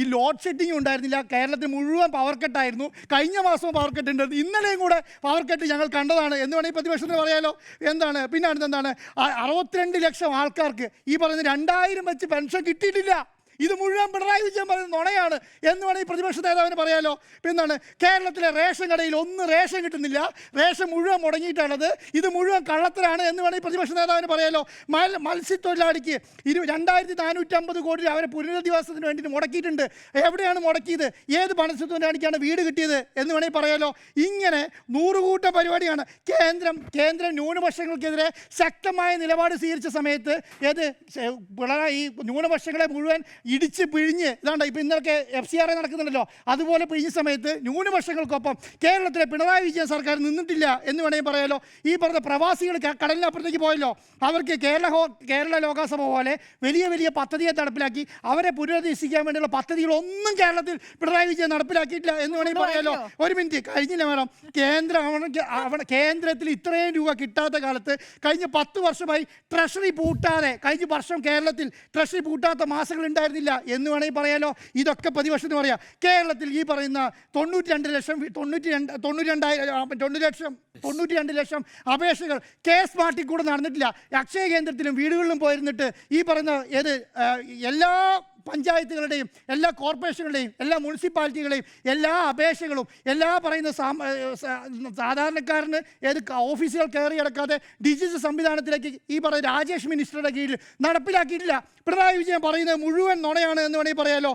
ഈ load shedding ഉണ്ടായിരുന്നില്ല. കേരളത്തിൽ മുഴുവൻ പവർ കട്ടായിരുന്നു. കഴിഞ്ഞ മാസവും പവർ കട്ട് ഉണ്ടായിരുന്നു. ഇന്നലെയും കൂടെ പവർ കട്ട് ഞങ്ങൾ കണ്ടതാണ് എന്ന് വേണമെങ്കിൽ പ്രതിപക്ഷത്തിന് പറയാലോ. എന്താണ് പിന്നെ അടുത്തെന്താണ് 62 ലക്ഷം ആൾക്കാർക്ക് ഈ പറയുന്ന 2000 വെച്ച് പെൻഷൻ കിട്ടിയിട്ടില്ല. ഇത് മുഴുവൻ പിണറായി വിജയൻ പറയുന്ന നുണയാണ് എന്ന് വേണമെങ്കിൽ പ്രതിപക്ഷ നേതാവിന് പറയാലോ. പിന്നാണ് കേരളത്തിലെ റേഷൻ കടയിൽ റേഷൻ കിട്ടുന്നില്ല, റേഷൻ മുഴുവൻ മുടങ്ങിയിട്ടുള്ളത്, ഇത് മുഴുവൻ കള്ളത്തരാണ് എന്ന് വേണമെങ്കിൽ പ്രതിപക്ഷ നേതാവിന് പറയാലോ. മത്സ്യത്തൊഴിലാളിക്ക് 2450 കോടി അവരെ പുനരധിവാസത്തിന് വേണ്ടിയിട്ട് മുടക്കിയിട്ടുണ്ട്. എവിടെയാണ് മുടക്കിയത്? ഏത് മത്സ്യത്തൊഴിലാളിക്കാണ് വീട് കിട്ടിയത് എന്ന് വേണമെങ്കിൽ പറയാലോ. ഇങ്ങനെ നൂറുകൂട്ട പരിപാടിയാണ്. കേന്ദ്രം ന്യൂനപക്ഷങ്ങൾക്കെതിരെ ശക്തമായ നിലപാട് സ്വീകരിച്ച സമയത്ത് പിണറായി ഈ ന്യൂനപക്ഷങ്ങളെ മുഴുവൻ ഇടിച്ച് പിഴിഞ്ഞ് ഇതാണ്ട് ഇപ്പോൾ ഇന്നലെ FCRA നടക്കുന്നുണ്ടല്ലോ, അതുപോലെ പിഴിഞ്ഞ സമയത്ത് ന്യൂനപക്ഷങ്ങൾക്കൊപ്പം കേരളത്തിലെ പിണറായി വിജയൻ സർക്കാർ നിന്നിട്ടില്ല എന്ന് വേണമെങ്കിൽ പറയാലോ. ഈ പറഞ്ഞ പ്രവാസികൾ കടലിനപ്പുറത്തേക്ക് പോയല്ലോ, അവർക്ക് കേരള ലോകസഭ പോലെ വലിയ വലിയ പദ്ധതിയെ നടപ്പിലാക്കി അവരെ പുനരധിവസിക്കാൻ വേണ്ടിയുള്ള പദ്ധതികളൊന്നും കേരളത്തിൽ പിണറായി വിജയൻ നടപ്പിലാക്കിയിട്ടില്ല എന്ന് വേണമെങ്കിൽ പറയാലോ. ഒരു മിനിറ്റ് കഴിഞ്ഞില്ല മേഡം. കേന്ദ്രത്തിൽ ഇത്രയും രൂപ കിട്ടാത്ത കാലത്ത് കഴിഞ്ഞ 10 വർഷമായി ട്രഷറി പൂട്ടാതെ കഴിഞ്ഞ വർഷം കേരളത്തിൽ ട്രഷറി പൂട്ടാത്ത മാസങ്ങൾ ഉണ്ടായിരുന്നില്ല എന്ന് വേണമെങ്കിൽ പറയാലോ. ഇതൊക്കെ പ്രതിപക്ഷത്തിന് പറയാം. കേരളത്തിൽ ഈ പറയുന്ന 92 ലക്ഷം അപേക്ഷകൾ സ്മാർട്ടിൽ കൂടെ നടന്നിട്ടില്ല. അക്ഷയ കേന്ദ്രത്തിലും വീടുകളിലും പോയിരുന്നിട്ട് ഈ പറയുന്ന എല്ലാ പഞ്ചായത്തുകളുടെയും എല്ലാ കോർപ്പറേഷനുകളുടെയും എല്ലാ മുനിസിപ്പാലിറ്റികളുടെയും എല്ലാ അപേക്ഷകളും എല്ലാ പറയുന്ന സാധാരണക്കാരന് ഓഫീസുകൾ കയറി കിടക്കാതെ ഡിജിറ്റൽ സംവിധാനത്തിലേക്ക് ഈ പറയുന്ന രാജേഷ് മിനിസ്റ്ററുടെ കീഴിൽ നടപ്പിലാക്കിയിട്ടില്ല. പിണറായി വിജയൻ പറയുന്നത് മുഴുവൻ നുണയാണ് എന്ന് വേണമെങ്കിൽ പറയാലോ.